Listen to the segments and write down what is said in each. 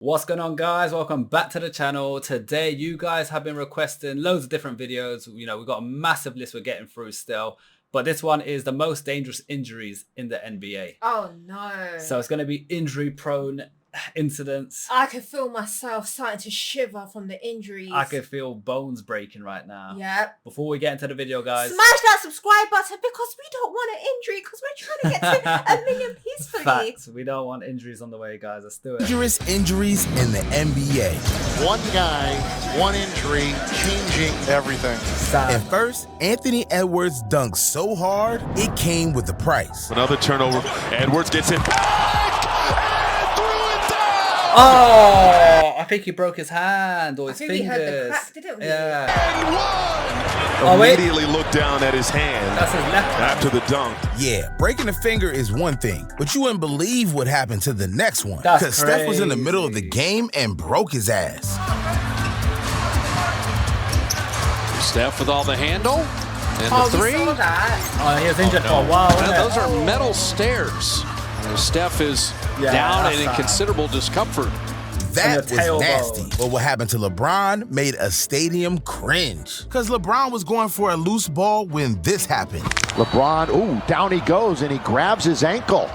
What's going on, guys? Welcome back to the channel. Today you guys have been requesting loads of different videos. We've got a massive list we're getting through still, but this one is the most dangerous injuries in the NBA. Oh no. So it's going to be injury prone incidents. I can feel myself starting to shiver from the injuries. I can feel bones breaking right now. Yep. Before we get into the video, guys, smash that subscribe button because we don't want an injury because we're trying to get to 1 million peacefully. Facts. We don't want injuries on the way, guys. Let's do it. Dangerous injuries in the NBA. One guy, one injury, changing everything. And first, Anthony Edwards dunked so hard, it came with a price. Another turnover. Edwards gets it back and threw it down. Oh, I think he broke his hand or his fingers. We heard the crack, didn't we? Yeah. And one. Oh, wait. Immediately looked down at his hand. That's his left hand. After the dunk. Yeah, breaking a finger is one thing, but you wouldn't believe what happened to the next one. That's Because Steph was in the crazy. middle of the game and broke his ass. Steph with all the handle and Oh, the three. we saw that. Oh, he was injured for a while. Now, wasn't those it? are metal stairs. Steph is Yeah, down that's and in sad. considerable discomfort. That And your was tailbone. nasty. But what happened to LeBron made a stadium cringe. Because LeBron was going for a loose ball when this happened. LeBron, ooh, down he goes, and he grabs his ankle.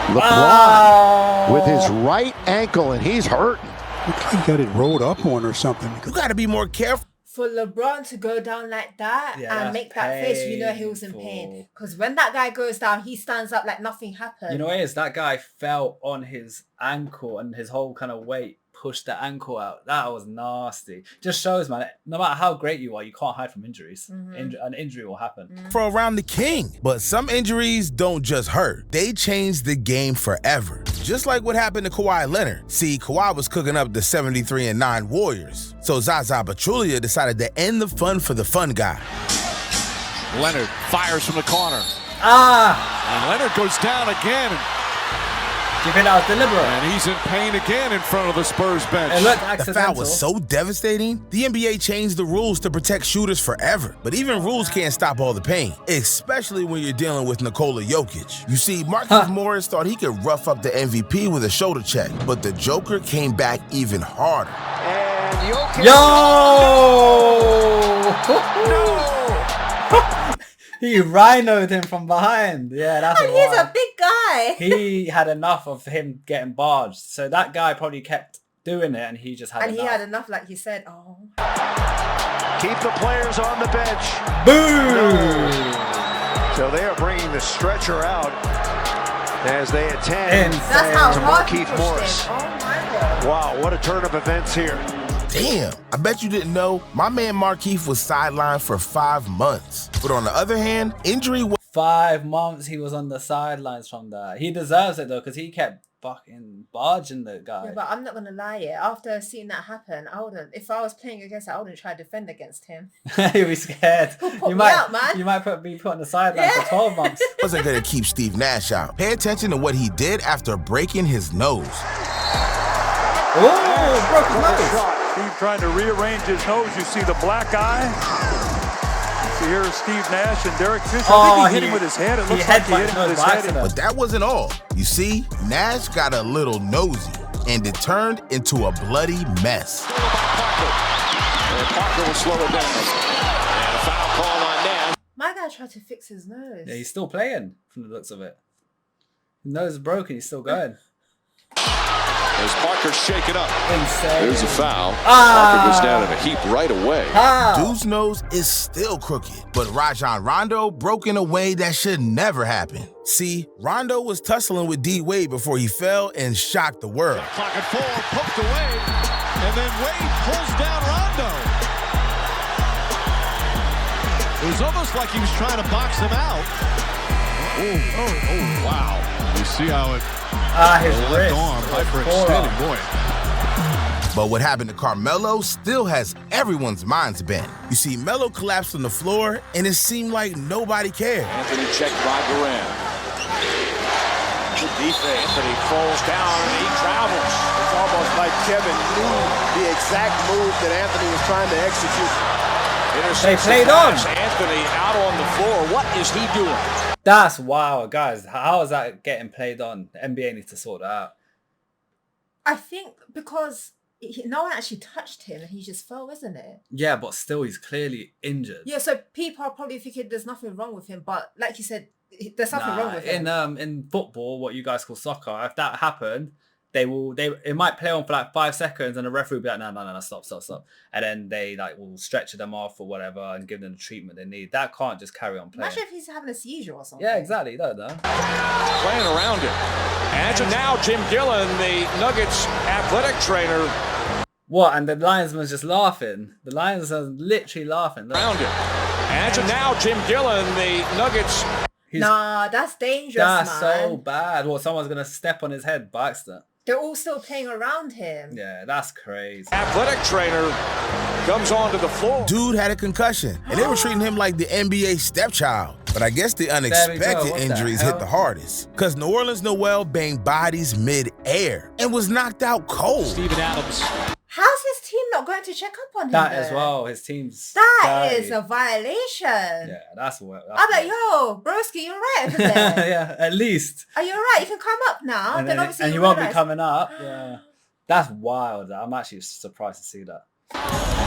LeBron Oh. with his right ankle, and he's hurting. Looks like he got it rolled up on or something. You got to be more careful. For LeBron to go down like that Yeah, and that's make that face, you know he was in pain. painful. Because when that guy goes down, he stands up like nothing happened. You know what it is? That guy fell on his ankle and his whole kind of weight pushed the ankle out. That was nasty. Just shows, man, no matter how great you are, you can't hide from injuries. An injury will happen. For around the king. But some injuries don't just hurt. They change the game forever. Just like what happened to Kawhi Leonard. See, Kawhi was cooking up the 73-9 Warriors. So Zaza Pachulia decided to end the fun for the fun guy. Leonard fires from the corner. Ah! And Leonard goes down again. Do you think that was deliberate? And he's in pain again in front of the Spurs bench. It looked The accidental. foul was so devastating, the NBA changed the rules to protect shooters forever. But even rules can't stop all the pain, especially when you're dealing with Nikola Jokic. You see, Marcus Morris thought he could rough up the MVP with a shoulder check, but the Joker came back even harder. And Jokic. Yo! He rhinoed him from behind. Yeah, that's And wild. he's a big guy. He had enough of him getting barged. So that guy probably kept doing it and he just had And enough. he had enough, like you said. Oh. Keep the players on the bench. Boom! So they are bringing the stretcher out as they attend Insane. That's how to hard he Markieff pushed Morris. him. Oh my God. Wow, what a turn of events here. Damn, I bet you didn't know, my man Markieff was sidelined for 5 months. But on the other hand, injury was 5 months he was on the sidelines from that. He deserves it though, because he kept fucking barging the guy. Yeah, but I'm not gonna lie, after seeing that happen, I wouldn't. If I was playing against it, I wouldn't try to defend against him. He'd be scared. Put me out, man. You might be put on the sidelines for 12 months. wasn't going to keep Steve Nash out. Pay attention to what he did after breaking his nose. Oh, broke his nose. Steve trying to rearrange his nose. You see the black eye. So here's Steve Nash and Derrick Fisher. I think he hit him with his head. It looks like he hit him with his head. But that wasn't all. You see, Nash got a little nosy, and it turned into a bloody mess. And Parker will slow it down. And a foul call on Nash. My guy tried to fix his nose. Yeah, he's still playing from the looks of it. His nose is broken, he's still going. As Parker shaken up. Insane. There's a foul. Parker goes down in a heap right away. Dude's nose is still crooked, but Rajon Rondo broke in a way that should never happen. See, Rondo was tussling with D-Wade before he fell and shocked the world. Clock at 4, poked away, and then Wade pulls down Rondo. It was almost like he was trying to box him out. Oh, wow. You see how it His left wrist. arm, hyperextended, boy. But what happened to Carmelo still has everyone's minds bent. You see, Melo collapsed on the floor, and it seemed like nobody cared. Anthony checked by Durant. Good defense. Anthony falls down and he travels. It's almost like Kevin knew the exact move that Anthony was trying to execute. They played on. Anthony out on the floor. What is he doing? That's wild, guys. How is that getting played on? The NBA needs to sort that out. I think because no one actually touched him and he just fell, isn't it? Yeah, but still, he's clearly injured. Yeah, so people are probably thinking there's nothing wrong with him, but like you said, there's something wrong with him. In football, what you guys call soccer, if that happened, it might play on for like 5 seconds and the referee will be like, no, stop. And then they like will stretch them off or whatever and give them the treatment they need. That can't just carry on playing. Imagine if he's having a seizure or something. Yeah, exactly. You don't know. Playing around it. And so now Jim Gillen, the Nuggets athletic trainer. What? And the linesman's just laughing. The linesman's literally laughing. Look. Around it. And so now Jim Gillen, the Nuggets. Nah, that's dangerous, That's man. so bad. What, someone's going to step on his head by accident? They're all still playing around him. Yeah, that's crazy. Athletic trainer comes onto the floor. Dude had a concussion, and they were treating him like the NBA stepchild. But I guess the unexpected injuries hit the hardest. Because New Orleans Noel banged bodies mid-air and was knocked out cold. Steven Adams. How's his team not going to check up on him? That as well. His team's That dirty. is a violation. Yeah, that's what. I'm like, yo, broski, you're right over there. Yeah, at least. Are you alright? You can come up now. And, then obviously you won't be coming up. Yeah, that's wild. I'm actually surprised to see that.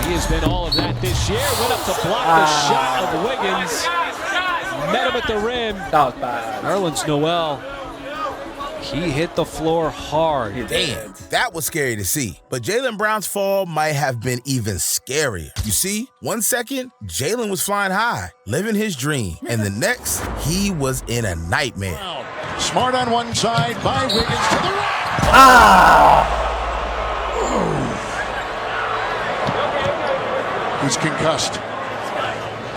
He has been all of that this year. Went up to block the shot of Wiggins. Met him at the rim. That was bad. Nerlens Noel. He hit the floor hard. Damn, that was scary to see. But Jaylen Brown's fall might have been even scarier. You see, 1 second, Jaylen was flying high, living his dream. And the next, he was in a nightmare. Smart on one side by Wiggins to the right. He's concussed.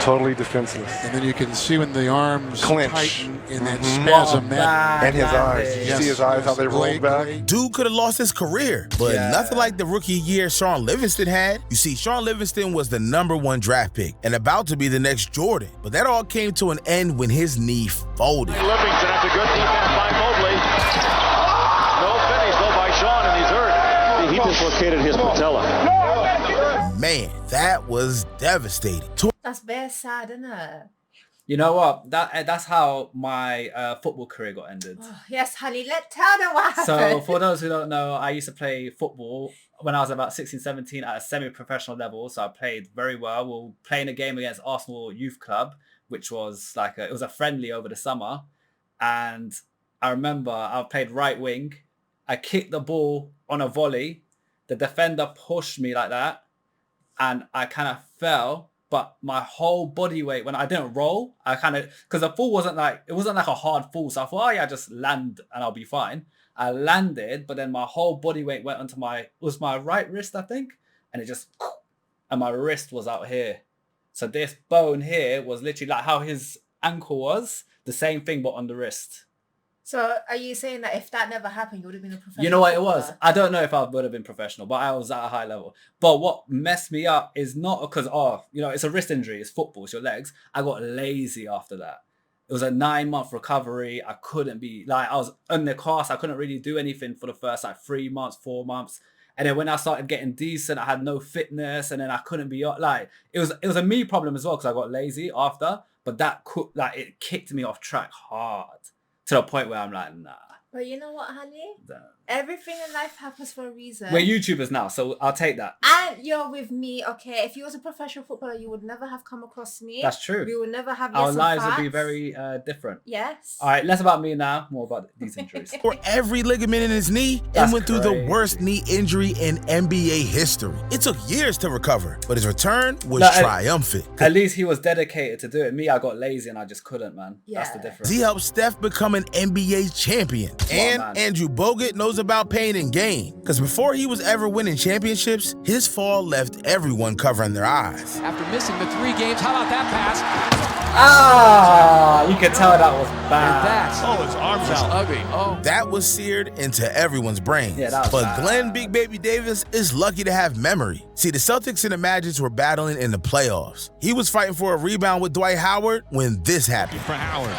Totally defenseless. And then you can see when the arms clench tighten in that spasm. And his eyes. You see his eyes, how they rolled back? Dude could have lost his career, but nothing like the rookie year Sean Livingston had. You see, Sean Livingston was the #1 draft pick and about to be the next Jordan. But that all came to an end when his knee folded. Livingston, that's a good defense by Mobley. No finish though by Sean, and he's hurt. He dislocated his patella. Man, that was devastating. That's very sad, isn't it? You know what? That's how my football career got ended. Oh, yes, honey. Tell them what happened. So for those who don't know, I used to play football when I was about 16, 17 at a semi-professional level. So I played very well. We were playing a game against Arsenal Youth Club, which was like it was a friendly over the summer. And I remember I played right wing. I kicked the ball on a volley. The defender pushed me like that. And I kind of fell, but my whole body weight, when I didn't roll, I kind of, because the fall wasn't like a hard fall. So I thought, oh yeah, just land and I'll be fine. I landed, but then my whole body weight went onto my right wrist, I think. And it just, and my wrist was out here. So this bone here was literally like how his ankle was, the same thing, but on the wrist. So are you saying that if that never happened, you would have been a professional? You know what it was? I don't know if I would have been professional, but I was at a high level. But what messed me up is not because, it's a wrist injury. It's football. It's your legs. I got lazy after that. It was a 9-month recovery. I couldn't be, I was in the cast. I couldn't really do anything for the first 3 months, 4 months. And then when I started getting decent, I had no fitness. And then I couldn't be, it was a me problem as well because I got lazy after. But that, it kicked me off track hard. To the point where I'm like, nah. But you know what, honey? Everything in life happens for a reason. We're YouTubers now, so I'll take that. And you're with me, okay? If you was a professional footballer, you would never have come across me. That's true. We would never have our lives would be very different. Yes. All right, less about me now, more about these injuries. For every ligament in his knee, and went through the worst knee injury in NBA history. It took years to recover, but his return was triumphant. At least he was dedicated to do it. Me, I got lazy and I just couldn't, man. Yeah. That's the difference. He helped Steph become an NBA champion. Andrew Bogut knows about pain and gain, because before he was ever winning championships, his fall left everyone covering their eyes. After missing the 3 games, how about that pass? You can tell that was bad. His arms out. Ugly. That was seared into everyone's brains. Yeah, that was but bad. Glenn Big Baby Davis is lucky to have memory. See, the Celtics and the Magic were battling in the playoffs. He was fighting for a rebound with Dwight Howard when this happened. For Howard.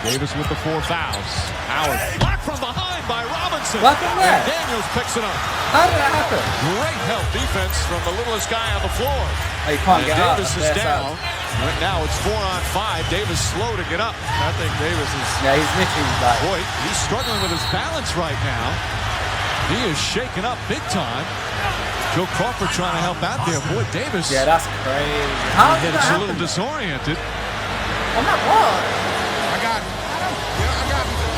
Davis with the 4 fouls. Howard blocked from behind by Robinson. What happened there? And Daniels picks it up. How did that happen? Great help defense from the littlest guy on the floor. Oh, you can't get out. Davis is down. Right now it's 4-on-5. Davis slow to get up. I think Davis is. Yeah, he's literally like. Boy, he's struggling with his balance right now. He is shaken up big time. Joe Crawford trying to help out there. Boy, Davis. Yeah, that's crazy. How did that a little disoriented. Oh my God. I got it.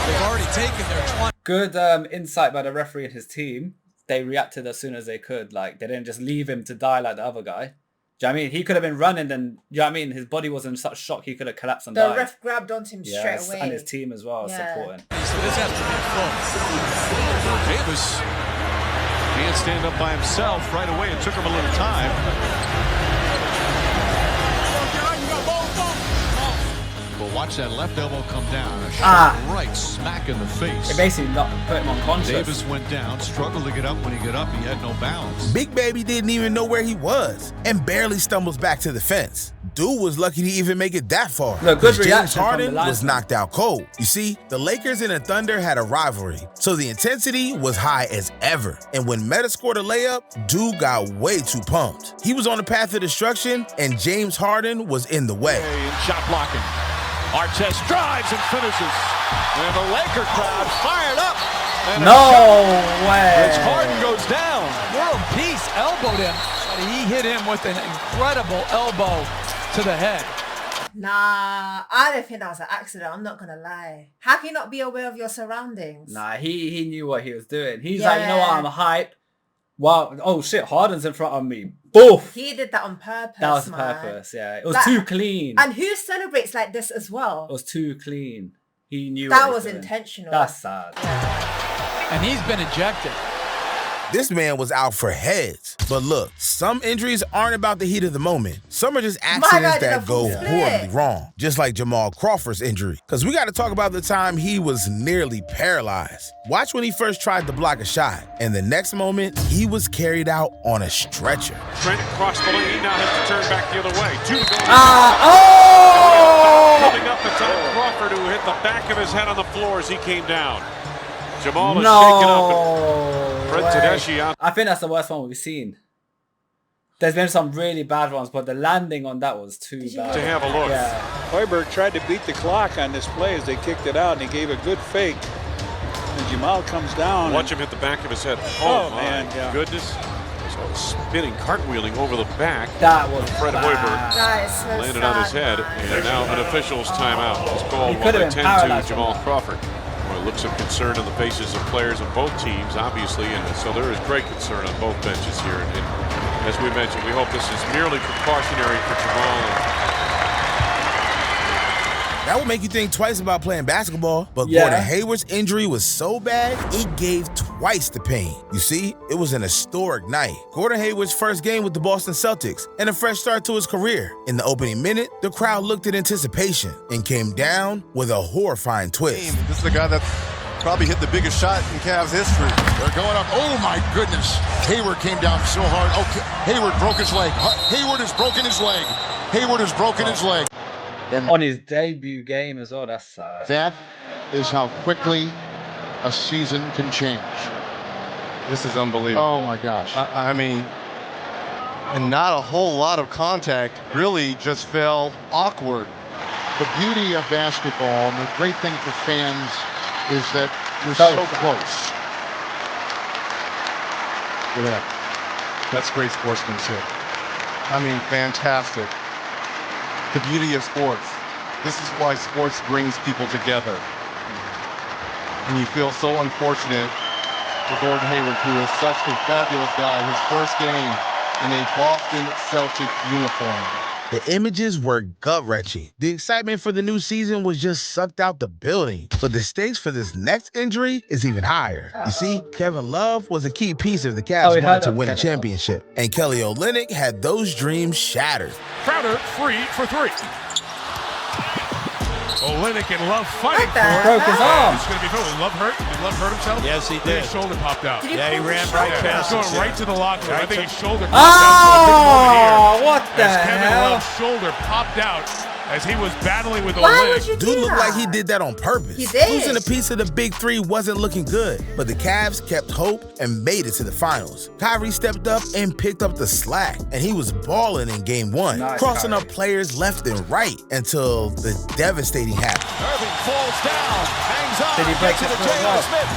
They've already taken their 20. Good insight by the referee and his team. They reacted as soon as they could. Like, they didn't just leave him to die like the other guy. Do you know what I mean? He could have been running and, you know what I mean? His body was in such shock he could have collapsed and died. The ref grabbed onto him straight away. And his team as well supporting. So this has to be full. Davis can't stand up by himself right away. It took him a little time. But watch that left elbow come down. A shot right smack in the face. It basically put him unconscious. Davis went down, struggled to get up. When he got up, he had no balance. Big Baby didn't even know where he was and barely stumbles back to the fence. Dude was lucky to even make it that far. Look, good James reaction Harden from the was knocked out cold. You see, the Lakers and the Thunder had a rivalry, so the intensity was high as ever. And when Meta scored a layup, dude got way too pumped. He was on the path of destruction, and James Harden was in the way. Shot blocking. Artest drives and finishes. And the Laker crowd fired up. No way. As Harden goes down. World Peace elbowed him, but he hit him with an incredible elbow to the head. Nah, I don't think that was an accident. I'm not going to lie. How can you not be aware of your surroundings? Nah, he knew what he was doing. He's like, you know what, I'm hype. Wow, oh shit, Harden's in front of me. Boof. He did that on purpose, That was purpose, yeah. It was too clean. And who celebrates like this as well? It was too clean. He knew that what was he was intentional. That's sad. Yeah. And he's been ejected. This man was out for heads. But look, some injuries aren't about the heat of the moment. Some are just accidents that go horribly wrong. Just like Jamal Crawford's injury. Because we got to talk about the time he was nearly paralyzed. Watch when he first tried to block a shot. And the next moment, he was carried out on a stretcher. Trent crossed the lane, now has to turn back the other way. 2 to go. Coming up the top, Crawford, who hit the back of his head on the floor as he came down. Jamal is shaken up. And Brent Tedeschi out. I think that's the worst one we've seen. There's been some really bad ones, but the landing on that was too bad. To have a look. Yeah. Hoiberg tried to beat the clock on this play as they kicked it out, and he gave a good fake. And Jamal comes down. Watch him hit the back of his head. Oh my man, yeah. Goodness. Spinning, cartwheeling over the back. That was Fred Hoiberg So landed on his head, and now an official's timeout is called He while could they have been tend to paralyzed Jamal from that. Crawford. Well, looks of concern on the faces of players of both teams, obviously, and so there is great concern on both benches here. And as we mentioned, we hope this is merely precautionary for Jamal. That would make you think twice about playing basketball, but Gordon Hayward's injury was so bad, it gave twice the pain. You see, it was an historic night. Gordon Hayward's first game with the Boston Celtics and a fresh start to his career. In the opening minute, the crowd looked in anticipation and came down with a horrifying twist. This is the guy that probably hit the biggest shot in Cavs history. They're going up. Oh, my goodness. Hayward came down so hard. Okay, Hayward broke his leg. Hayward has broken his leg. Hayward has broken his leg. On his debut game as well, that's sad. That is how quickly a season can change. This is unbelievable. Oh, my gosh. I mean, and not a whole lot of contact. Really just fell awkward. The beauty of basketball and the great thing for fans is that you're so close. Look at that. That's great sportsmanship. I mean, fantastic. The beauty of sports. This is why sports brings people together. And you feel so unfortunate for Gordon Hayward, who is such a fabulous guy. His first game in a Boston Celtics uniform. The images were gut-wrenching. The excitement for the new season was just sucked out the building. But the stakes for this next injury is even higher. You see, Kevin Love was a key piece of the Cavs wanted to win a championship. And Kelly Olynyk had those dreams shattered. Crowder free for 3. Olynyk and Love fighting for it. Broke his arm. It's going to be good. Love hurt. Did Love hurt himself? Yes, he did. His shoulder popped out. Yeah, he ran right past Going us. right to the locker room. I think his shoulder popped out. Oh, what the hell? Kevin hell? Love's shoulder popped out as he was battling with Why Olynyk. would you do Dude looked that? like he did that on purpose. He did. Losing a piece of the big three wasn't looking good, but the Cavs kept hope and made it to the finals. Kyrie stepped up and picked up the slack, and he was balling in game 1, Nice, crossing Kyrie. up players left and right until the devastating happened. Irving falls down, hangs on. Did he break gets his it to foot Taylor off? Smith.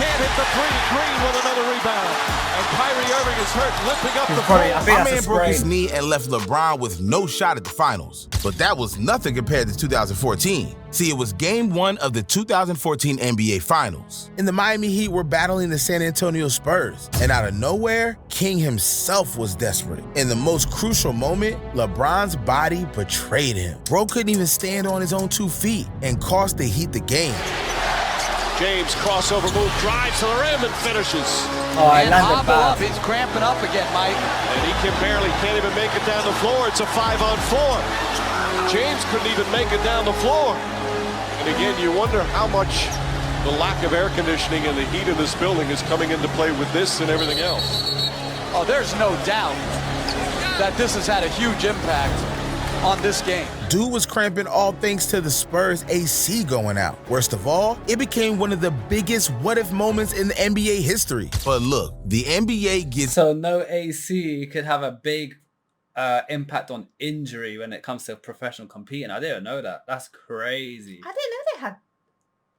can't hit the three. Green with another rebound. And Kyrie Irving is hurt, limping up the floor. My man broke his knee and left LeBron with no shot at the finals. But that was nothing compared to 2014. See, it was Game 1 of the 2014 NBA Finals. And the Miami Heat were battling the San Antonio Spurs. And out of nowhere, King himself was desperate. In the most crucial moment, LeBron's body betrayed him. Bro couldn't even stand on his own 2 feet and cost the Heat the game. James crossover move, drives to the rim and finishes. Oh, I landed bad. He's cramping up again, Mike. And he can't even make it down the floor. It's a 5-on-4. James couldn't even make it down the floor. And again, you wonder how much the lack of air conditioning and the heat of this building is coming into play with this and everything else. Oh, there's no doubt that this has had a huge impact on this game. Dude was cramping all thanks to the Spurs AC going out. Worst of all, it became one of the biggest what-if moments in the NBA history. But look, the NBA gets... So no AC could have a big impact on injury when it comes to professional competing. I didn't know that. That's crazy. I didn't know they had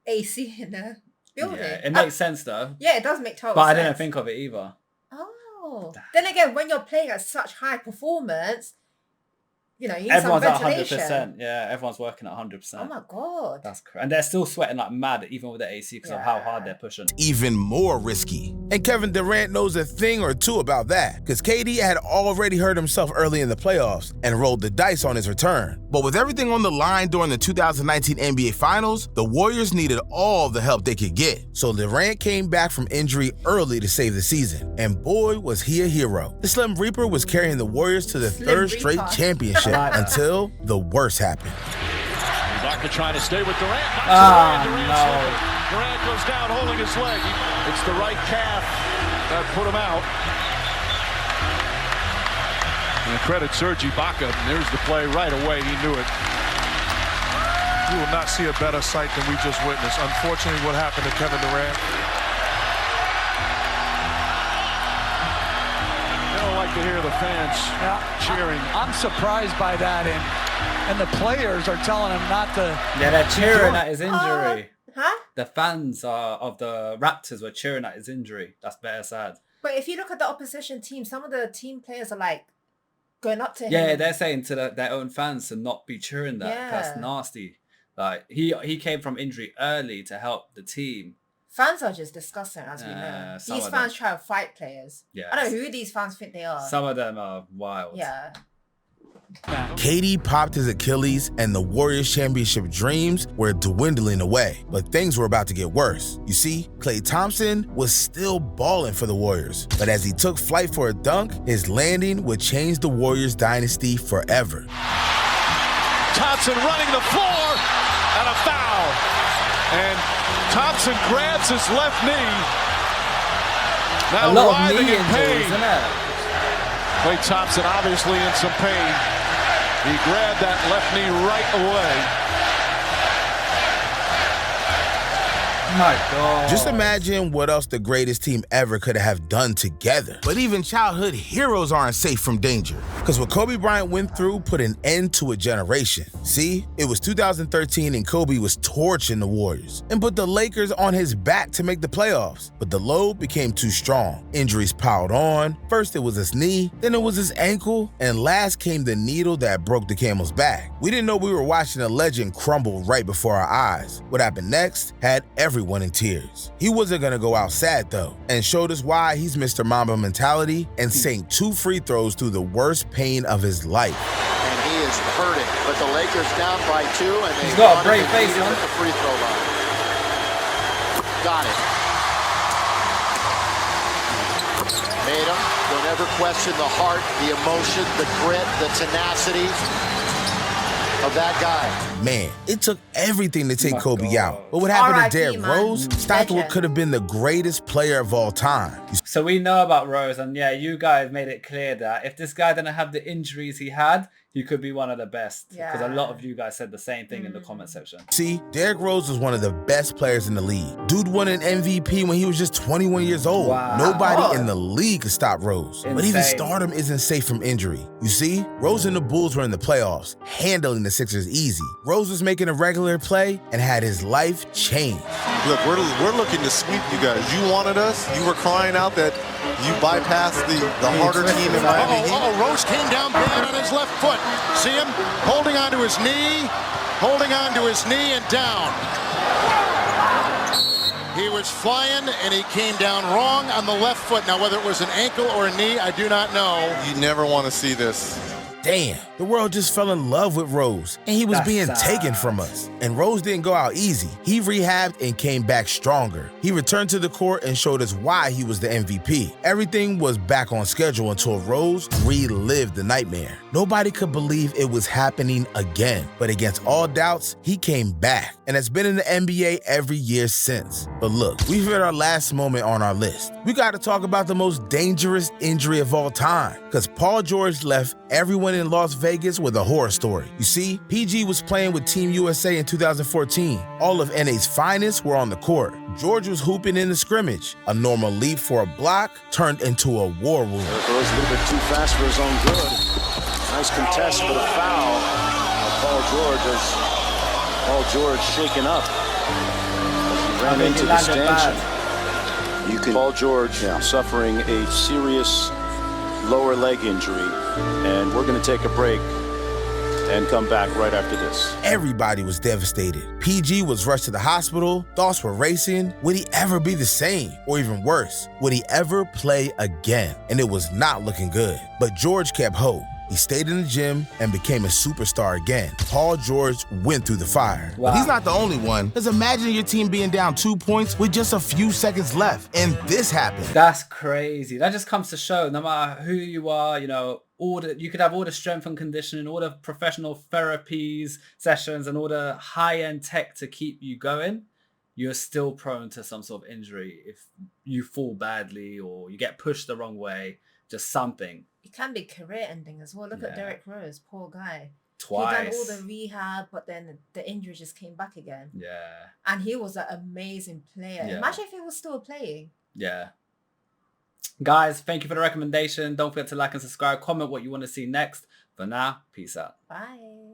AC in the building. Yeah, it makes sense though. Yeah, it does make total sense. But I didn't think of it either. Oh. Then again, when you're playing at such high performance, you know, you need everyone's some at ventilation. 100%. Yeah, everyone's working at 100%. Oh my God. That's crazy. And they're still sweating like mad, even with the AC, because of how hard they're pushing. Even more risky. And Kevin Durant knows a thing or two about that, because KD had already hurt himself early in the playoffs and rolled the dice on his return. But with everything on the line during the 2019 NBA Finals, the Warriors needed all the help they could get. So Durant came back from injury early to save the season. And boy, was he a hero. The Slim Reaper was carrying the Warriors to the third straight championship until the worst happened. Ibaka trying to stay with Durant. Durant goes down holding his leg. It's the right calf that put him out. And credit Serge Ibaka. There's the play right away. He knew it. You will not see a better sight than we just witnessed. Unfortunately, what happened to Kevin Durant. They don't like to hear the fans cheering. I'm surprised by that, and the players are telling him not to. Yeah, they're cheering at his injury. Huh? The fans of the Raptors were cheering at his injury. That's very sad. But if you look at the opposition team, some of the team players are like going up to him. Yeah, they're saying to their own fans to not be cheering that. Yeah. That's nasty. Like he came from injury early to help the team. Fans are just disgusting, as we know. These fans try to fight players. Yeah. I don't know who these fans think they are. Some of them are wild. Yeah. KD popped his Achilles and the Warriors championship dreams were dwindling away, but things were about to get worse. You see, Klay Thompson was still balling for the Warriors, but as he took flight for a dunk, his landing would change the Warriors dynasty forever. Thompson running the floor and a foul. And Thompson grabs his left knee. Now writhing in pain. Klay Thompson obviously in some pain. He grabbed that left knee right away. My God. Just imagine what else the greatest team ever could have done together. But even childhood heroes aren't safe from danger. Because what Kobe Bryant went through put an end to a generation. See, it was 2013 and Kobe was torching the Warriors and put the Lakers on his back to make the playoffs. But the load became too strong. Injuries piled on. First it was his knee, then it was his ankle, and last came the needle that broke the camel's back. We didn't know we were watching a legend crumble right before our eyes. What happened next had everyone in tears. He wasn't gonna go out sad though, and showed us why he's Mr. Mamba mentality and sank 2 free throws through the worst pain of his life. And he is hurting, but the Lakers down by 2, and he's got a great face at the free throw line. Got it. Made him. Don't ever question the heart, the emotion, the grit, the tenacity of that guy. Man, it took everything to take Kobe out. But what happened to Derrick Rose stopped what could have been the greatest player of all time. So we know about Rose, and yeah, you guys made it clear that if this guy didn't have the injuries he had, he could be one of the best. Because a lot of you guys said the same thing in the comment section. See, Derrick Rose was one of the best players in the league. Dude won an MVP when he was just 21 years old. Wow. Nobody in the league could stop Rose. Insane. But even stardom isn't safe from injury. You see, Rose and the Bulls were in the playoffs, handling the Sixers easy. Rose Rose was making a regular play and had his life changed. Look, we're looking to sweep you guys. You wanted us. You were crying out that you bypassed the harder team in Miami. Rose came down bad on his left foot. See him holding onto his knee and down. He was flying and he came down wrong on the left foot. Now, whether it was an ankle or a knee, I do not know. You never want to see this. Damn, the world just fell in love with Rose, and he was being taken from us. And Rose didn't go out easy. He rehabbed and came back stronger. He returned to the court and showed us why he was the MVP. Everything was back on schedule until Rose relived the nightmare. Nobody could believe it was happening again. But against all doubts, he came back and has been in the NBA every year since. But look, we've hit our last moment on our list. We got to talk about the most dangerous injury of all time, because Paul George left everyone in Las Vegas with a horror story. You see, PG was playing with Team USA in 2014. All of NA's finest were on the court. George was hooping in the scrimmage. A normal leap for a block turned into a war wound. Derrick Rose a little bit too fast for his own good. Nice contest for the foul. Paul George shaken up. He ran into the stanchion. Paul George suffering a serious lower leg injury, and we're going to take a break and come back right after this. Everybody was devastated. PG was rushed to the hospital. Thoughts were racing. Would he ever be the same? Or even worse, would he ever play again? And it was not looking good. But George kept hope. He stayed in the gym and became a superstar again. Paul George went through the fire. Wow. But he's not the only one. Because imagine your team being down 2 points with just a few seconds left. And this happened. That's crazy. That just comes to show, no matter who you are, you know, you could have all the strength and conditioning, all the professional therapies, sessions, and all the high-end tech to keep you going. You're still prone to some sort of injury if you fall badly or you get pushed the wrong way, just something. It can be career ending as well. Look at Derrick Rose, poor guy. Twice. He done all the rehab, but then the injury just came back again. Yeah. And he was an amazing player. Yeah. Imagine if he was still playing. Yeah. Guys, thank you for the recommendation. Don't forget to like and subscribe. Comment what you want to see next. For now, peace out. Bye.